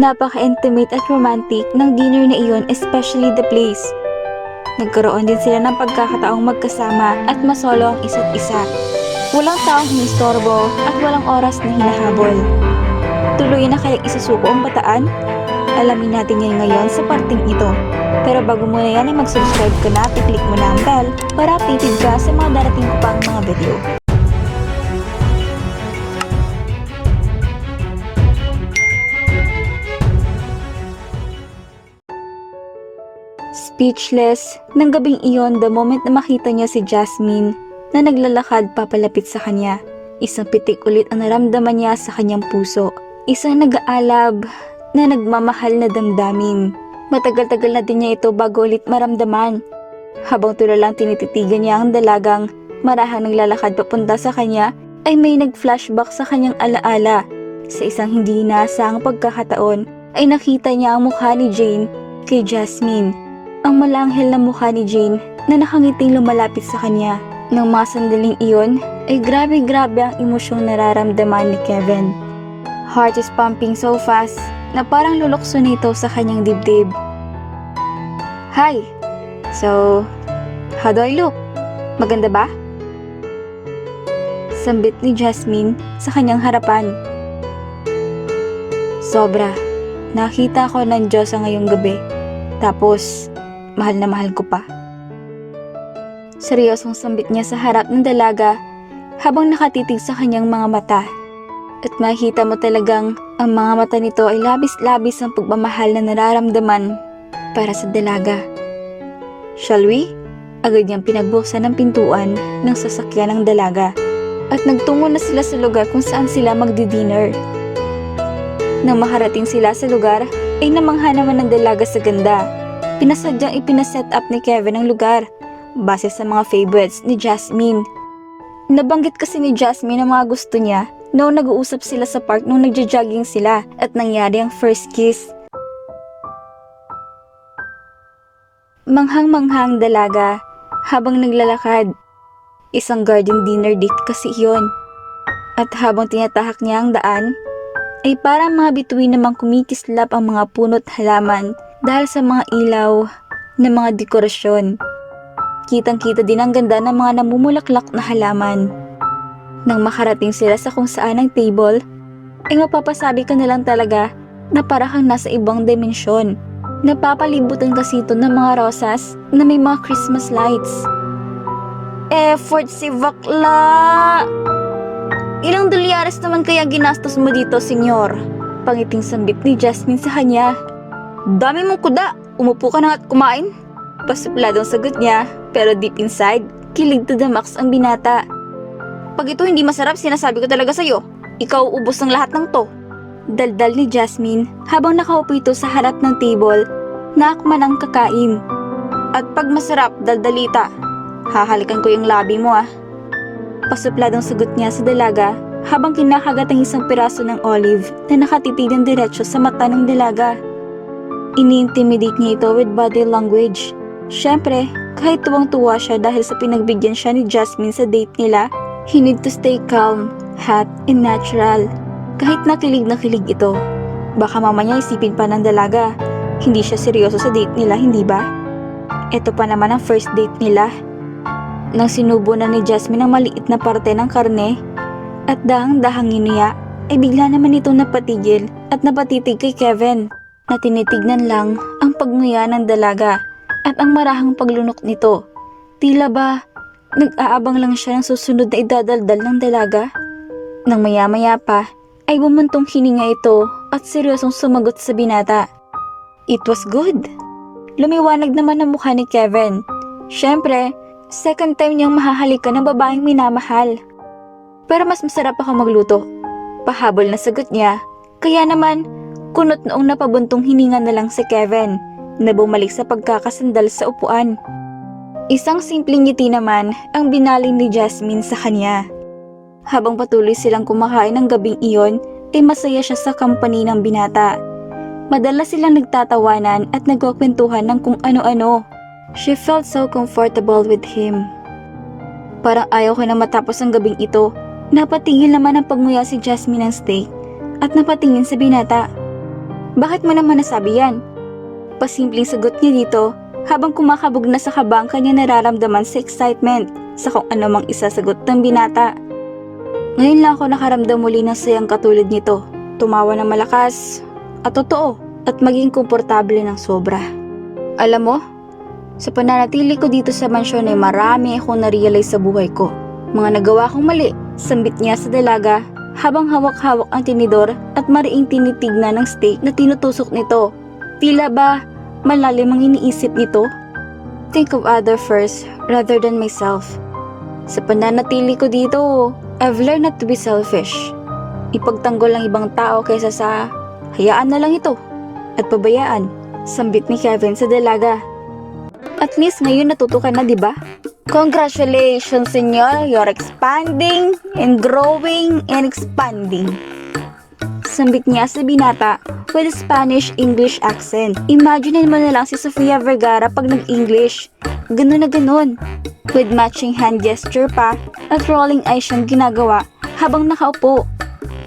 Napaka-intimate at romantic ng dinner na iyon, especially the place. Nagkaroon din sila ng pagkakataong magkasama at masolo ang isa't isa. Walang taong hinistorbo at walang oras na hinahabol. Tuloy na kayang isusuko ang bataan? Alamin natin yan ngayon sa parting ito. Pero bago muna yan ay mag-subscribe ka na at i-click mo na ang bell para updated ka sa mga darating ko pang mga video. Speechless ng gabing iyon the moment na makita niya si Jasmine na naglalakad papalapit sa kanya. Isang pitik ulit ang naramdaman niya sa kanyang puso. Isang nag-aalab na nagmamahal na damdamin. Matagal-tagal na din niya ito bago ulit maramdaman. Habang tulalang tinititigan niya ang dalagang marahang naglalakad papunta sa kanya, ay may nag-flashback sa kanyang alaala. Sa isang hindi inaasahang pagkakataon, ay nakita niya ang mukha ni Jane kay Jasmine. Ang malanghel na mukha ni Jane na nakangiting lumalapit sa kanya. Nang mga sandaling iyon, ay grabe-grabe ang emosyong nararamdaman ni Kevin. Heart is pumping so fast na parang lulukso nito sa kanyang dibdib. Hi! So, how do I look? Maganda ba? Sambit ni Jasmine sa kanyang harapan. Sobra. Nakita ko ng Diyos ngayong gabi. Tapos, mahal na mahal ko pa. Seryosong sambit niya sa harap ng dalaga habang nakatitig sa kanyang mga mata. At makita mo talagang ang mga mata nito ay labis-labis ang pagmamahal na nararamdaman para sa dalaga. Shall we? Agad niyang pinagbuksan ng pintuan ng sasakyan ng dalaga at nagtungo na sila sa lugar kung saan sila magdi-dinner. Nang makarating sila sa lugar, ay namangha naman ng dalaga sa ganda. Pinasadyang ipinaset up ni Kevin ang lugar base sa mga favorites ni Jasmine. Nabanggit kasi ni Jasmine ang mga gusto niya noong nag-uusap sila sa park nung nagja-jogging sila at nangyari ang first kiss. Manghang-manghang dalaga habang naglalakad. Isang garden dinner date kasi iyon. At habang tinatahak niya ang daan, ay parang mga bituin namang kumikislap ang mga puno't halaman dahil sa mga ilaw na mga dekorasyon. Kitang-kita din ang ganda ng mga namumulaklak na halaman. Nang makarating sila sa kung saan ang table, ay mapapasabi ka na lang talaga na parang nasa ibang dimensyon. Napapalibutan kasi ito ng mga rosas na may mga Christmas lights. Effort si bakla! Ilang dolyares naman kaya ginastos mo dito, senyor? Pangiting sambit ni Jasmine sa kanya. Dami mong kuda! Umupo ka na at kumain? Pasupladong sagot niya, pero deep inside, kilig to the max ang binata. Pag ito hindi masarap, sinasabi ko talaga sa'yo. Ikaw ubos ng lahat ng to. Daldal ni Jasmine habang nakaupo ito sa harap ng table na akma ng kakain. At pag masarap, daldalita. Hahalikan ko yung labi mo ah. Pasupladong sagot niya sa dalaga habang kinakagat ang isang piraso ng olive na nakatitig ng diretso sa mata ng dalaga. Ini-intimidate niya ito with body language. Siyempre, kahit tuwang-tuwa siya dahil sa pinagbigyan siya ni Jasmine sa date nila, he need to stay calm, hot, and natural. Kahit nakilig ito. Baka mamaya isipin pa ng dalaga, hindi siya seryoso sa date nila, hindi ba? Ito pa naman ang first date nila. Nang sinubo na ni Jasmine ang maliit na parte ng karne, at dahang-dahang inuya, ay bigla naman itong napatigil at napatitig kay Kevin, na tinitignan lang ang pagnguya ng dalaga at ang marahang paglunok nito. Tila ba nag-aabang lang siya ng susunod na idadaldal ng dalaga? Nang maya-maya pa, ay bumuntong hininga ito at seryosong sumagot sa binata. It was good. Lumiwanag naman ang mukha ni Kevin. Siyempre, second time niyang mahahalikan ng babaeng minamahal. Pero mas masarap ako magluto. Pahabol na sagot niya. Kaya naman, kunot noong napabuntong hininga na lang si Kevin na bumalik sa pagkakasandal sa upuan. Isang simpleng ngiti naman ang binaling ni Jasmine sa kanya. Habang patuloy silang kumakain ng gabing iyon, ay masaya siya sa company ng binata. Madalas silang nagtatawanan at nagkukwentuhan ng kung ano-ano. She felt so comfortable with him. Parang ayaw ko na matapos ang gabing ito. Napatingin naman ang pagnguya si Jasmine ng steak at napatingin sa binata. Bakit mo naman nasabi yan? Pasimpleng sagot niya dito habang kumakabog na sa kaba ang kanya nararamdaman sa excitement sa kung ano mang isasagot ng binata. Ngayon lang ako nakaramdam muli ng sayang katulad nito. Tumawa ng malakas at totoo at maging komportable ng sobra. Alam mo, sa pananatili ko dito sa mansyon ay marami akong narealize sa buhay ko. Mga nagawa kong mali, sambit niya sa dalaga habang hawak-hawak ang tinidor at mariing tinitignan ng steak na tinutusok nito. Tila ba malalim ang iniisip nito? Think of other first rather than myself. Sa pananatili ko dito, I've learned not to be selfish. Ipagtanggol ang ibang tao kaysa sa hayaan na lang ito at pabayaan. Sambit ni Kevin sa dalaga. At least ngayon natuto ka na, di ba? Congratulations, senyor. You're expanding and growing and expanding. Sambit niya sa binata with a Spanish-English accent. Imagine mo na lang si Sofia Vergara pag nag-English. Ganun na ganun. With matching hand gesture pa at rolling eyes siyang ginagawa habang nakaupo.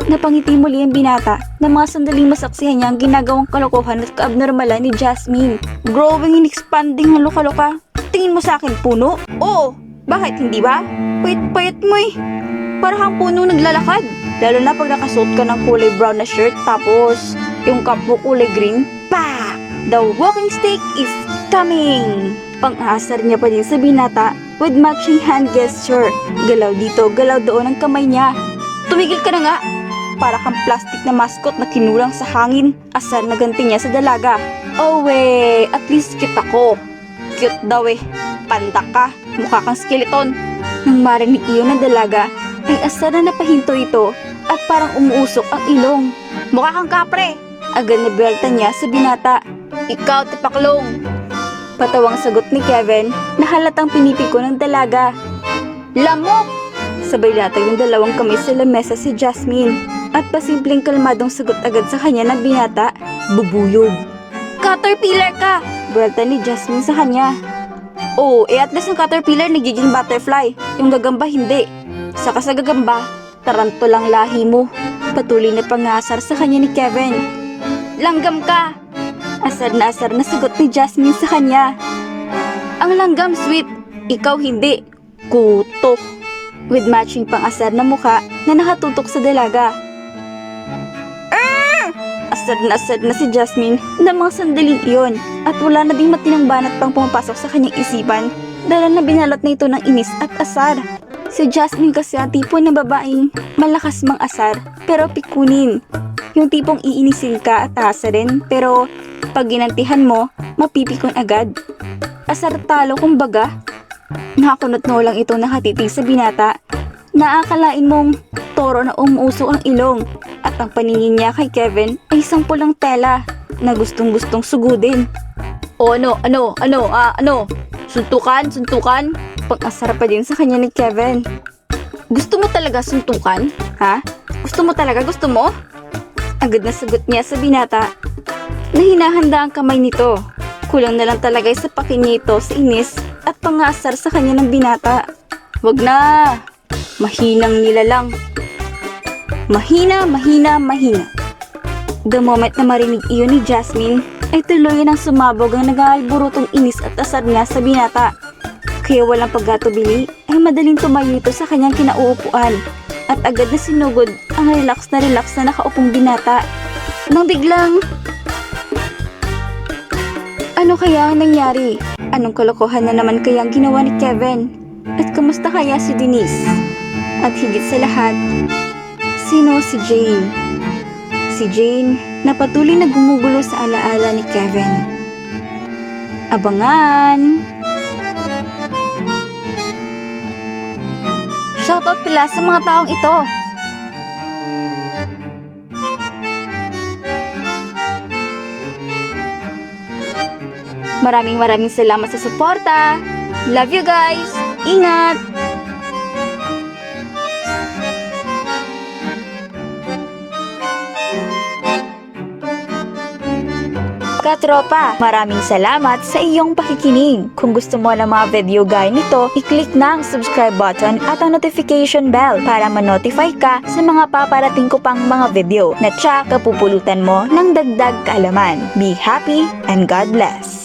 Napangiti muli ang binata na mga sandaling masaksihan niya ang ginagawang kalokohan at kaabnormalan ni Jasmine. Growing and expanding ang luka-luka. Tingin mo sa akin puno? Oo. Bakit hindi ba? Payat-payat mo eh. Para kang puno naglalakad. Lalo na pag nakasuot ka ng kulay brown na shirt tapos yung cap mo kulay green. Pa! The walking stick is coming! Pang-aasar niya pa din sa binata with matching hand gesture. Galaw dito, galaw doon ang kamay niya. Tumigil ka na nga! Para kang plastic na mascot na kinulang sa hangin. Asar na ganti niya sa dalaga. Oh weh, at least cute ako. Cute daw eh. Panda ka, mukha kang skeleton. Nang marinig iyon ng dalaga, ay asar na napahinto ito at parang umuusok ang ilong. Mukha kang kapre! Agad na belta niya sa binata. Ikaw, tipaklong! Patawang sagot ni Kevin na halatang pinipiko ng dalaga. Lamok! Sabay latag ng dalawang kamay sa lamesa si Jasmine at pasimpleng kalmadong sagot agad sa kanya ng binata. Bubuyog! Caterpillar ka! Belta ni Jasmine sa kanya. Oh, at least ang caterpillar nagiging butterfly. Yung gagamba hindi. Saka sa gagamba, tarantulang lahi mo. Patuloy na pangasar sa kanya ni Kevin. Langgam ka! Asar na sagot ni Jasmine sa kanya. Ang langgam sweet, ikaw hindi. Kuto. With matching pang-asar na mukha na nakatutok sa dalaga. Asar na si Jasmine na mga sandaling iyon at wala na ding matinang banat pang pumapasok sa kanyang isipan dahil na binalot na ito ng inis at asar. Si Jasmine kasi ang tipo ng babaeng malakas mang asar pero pikunin. Yung tipong iinisin ka at asarin pero pag ginantihan mo, mapipikon agad. Asar talo kumbaga. Nakakunot-no lang ito nakatitig sa binata. Naakalain mong toro na umuusok ang ilong at ang paningin niya kay Kevin ay isang pulang tela na gustong-gustong sugudin. O ano? Suntukan? Pang-asar pa din sa kanya ni Kevin. Gusto mo talaga suntukan? Ha? Gusto mo? Agad na sagot niya sa binata na hinahanda ang kamay nito. Kulang na lang talaga sa pakinito sa inis at pangasar sa kanya ng binata. Wag na! Mahinang nilalang. Mahina. The moment na marinig iyon ni Jasmine, ay tuluyan ang sumabog ang nag-aalburutong inis at asar niya sa binata. Kaya walang pagkatubili, ay madaling tumayo ito sa kanyang kinauupuan at agad na sinugod ang relax na nakaupong binata. Nang biglang, ano kaya ang nangyari? Anong kalokohan na naman kaya ang ginawa ni Kevin? At kamusta kaya si Denise? At higit sa lahat, sino si Jane? Si Jane na patuloy na gumugulo sa alaala ni Kevin. Abangan! Shoutout pala sa mga taong ito! Maraming salamat sa suporta! Love you guys! Ingat! Katropa, maraming salamat sa iyong pakikinig. Kung gusto mo ng mga video gaya nito, i-click na ang subscribe button at ang notification bell para ma-notify ka sa mga paparating ko pang mga video na tsak kapupulutan mo ng dagdag kaalaman. Be happy and God bless!